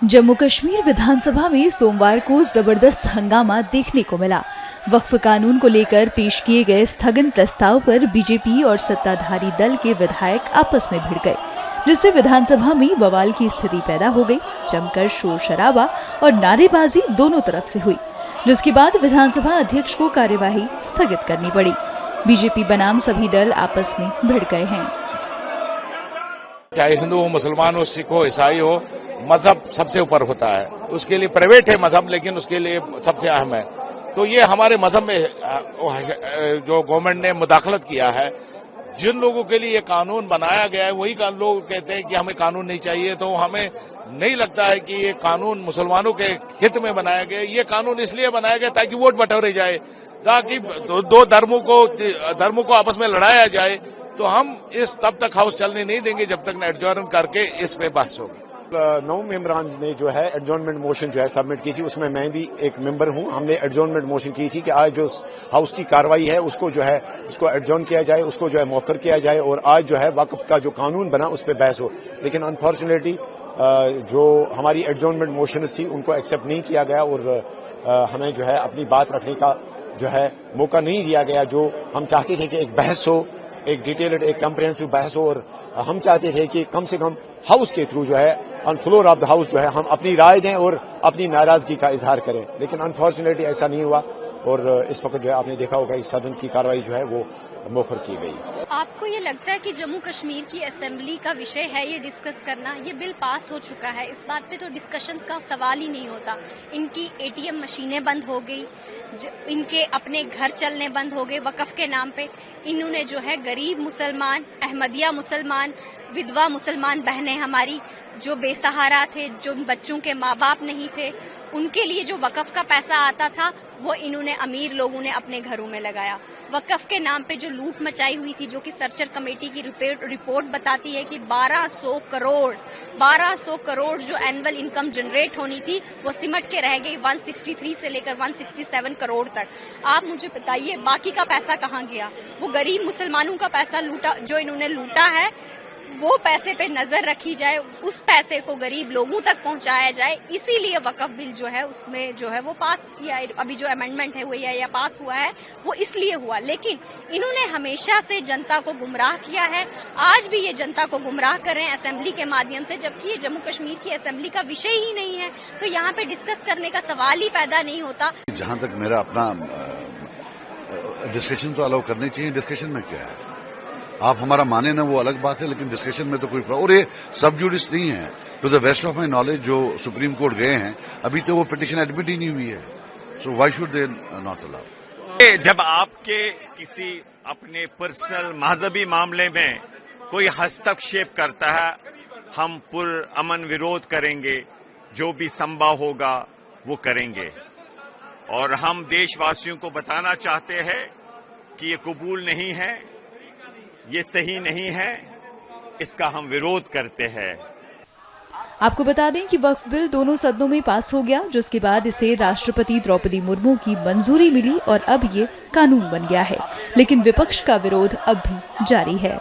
जम्मू कश्मीर विधानसभा में सोमवार को जबरदस्त हंगामा देखने को मिला। वक्फ कानून को लेकर पेश किए गए स्थगन प्रस्ताव पर बीजेपी और सत्ताधारी दल के विधायक आपस में भिड़ गए, जिससे विधानसभा में बवाल की स्थिति पैदा हो गई। जमकर शोर शराबा और नारेबाजी दोनों तरफ से हुई, जिसके बाद विधानसभा अध्यक्ष को कार्यवाही स्थगित करनी पड़ी। बीजेपी बनाम सभी दल आपस में भिड़ गए हैं। चाहे हिंदू हो, मुसलमान हो, सिख हो, ईसाई हो, मजहब सबसे ऊपर होता है। उसके लिए प्राइवेट है मजहब, लेकिन उसके लिए सबसे अहम है। तो ये हमारे मजहब में जो गवर्नमेंट ने मुदाखलत किया है, जिन लोगों के लिए ये कानून बनाया गया है, वही लोग कहते हैं कि हमें कानून नहीं चाहिए। तो हमें नहीं लगता है कि ये कानून मुसलमानों के हित में बनाया गया। ये कानून इसलिए बनाया गया ताकि वोट बटोरे जाए, ताकि दो धर्मों को आपस में लड़ाया जाए। तो हम इस तब तक हाउस चलने नहीं देंगे जब तक न एडजॉर्न करके इस पे बहस होगी। 9 मेंबरान ने जो है एडजॉर्नमेंट मोशन जो है सबमिट की थी, उसमें मैं भी एक मेंबर हूं। हमने एडजॉर्नमेंट मोशन की थी कि आज जो हाउस की कार्रवाई है उसको जो है उसको एडजॉर्न किया जाए, उसको जो है मौखर किया जाए और आज जो है वक्फ का जो कानून बना उस पर बहस हो। लेकिन अनफॉर्चुनेटली जो हमारी एडजॉर्नमेंट मोशन थी उनको एक्सेप्ट नहीं किया गया और हमें जो है अपनी बात रखने का जो है मौका नहीं दिया गया। जो हम चाहते थे कि एक बहस हो, एक डिटेल्ड एक कम्प्रिहेंसिव बहस हो, और हम चाहते थे कि कम से कम हाउस के थ्रू जो है on floor of the house जो है हम अपनी राय दें और अपनी नाराजगी का इजहार करें। लेकिन अनफॉर्चुनेटली ऐसा नहीं हुआ और इस वक्त जो है आपने देखा होगा इस सदन की कार्रवाई जो है वो मौखर की गई। आपको ये लगता है कि जम्मू कश्मीर की असेंबली का विषय है ये डिस्कस करना? ये बिल पास हो चुका है, इस बात पे तो डिस्कशंस का सवाल ही नहीं होता। इनकी एटीएम मशीनें बंद हो गई, इनके अपने घर चलने बंद हो गए वक्फ के नाम पे। इन्होंने जो है गरीब मुसलमान, अहमदिया मुसलमान, विधवा मुसलमान बहनें हमारी जो बेसहारा थे, जो बच्चों के माँ बाप नहीं थे, उनके लिए जो वक्फ का पैसा आता था वो इन्होंने अमीर लोगों ने अपने घरों में लगाया। वक्फ के नाम पे जो लूट मचाई हुई थी, जो कि सर्चर कमेटी की रिपोर्ट बताती है कि 1200 करोड़ जो एनुअल इनकम जनरेट होनी थी वो सिमट के रह गई 163 से लेकर 167 करोड़ तक। आप मुझे बताइए बाकी का पैसा कहाँ गया? वो गरीब मुसलमानों का पैसा लूटा, जो इन्होंने लूटा है वो पैसे पे नजर रखी जाए, उस पैसे को गरीब लोगों तक पहुंचाया जाए। इसीलिए वक्फ बिल जो है उसमें जो है वो पास किया है। अभी जो अमेंडमेंट है वो या पास हुआ है वो इसलिए हुआ। लेकिन इन्होंने हमेशा से जनता को गुमराह किया है, आज भी ये जनता को गुमराह कर रहे हैं असेंबली के माध्यम से, जबकि ये जम्मू कश्मीर की असेंबली का विषय ही नहीं है। तो यहाँ पे डिस्कस करने का सवाल ही पैदा नहीं होता। जहाँ तक मेरा अपना डिस्कशन तो अलाउ करनी चाहिए। डिस्कशन में क्या है, आप हमारा माने ना वो अलग बात है, लेकिन डिस्कशन में तो कोई और ये सब जुडिस नहीं है। To the best of my knowledge जो सुप्रीम कोर्ट गए हैं अभी तो वो पिटीशन एडमिट ही नहीं हुई है। So why should they not allow? जब आपके किसी अपने पर्सनल मजहबी मामले में कोई हस्तक्षेप करता है, हम पुरअमन विरोध करेंगे, जो भी संभव होगा वो करेंगे। और हम देशवासियों को बताना चाहते हैं कि ये कबूल नहीं है, ये सही नहीं है, इसका हम विरोध करते हैं। आपको बता दें कि वक्फ बिल दोनों सदनों में पास हो गया, जिसके बाद इसे राष्ट्रपति द्रौपदी मुर्मू की मंजूरी मिली और अब ये कानून बन गया है। लेकिन विपक्ष का विरोध अब भी जारी है।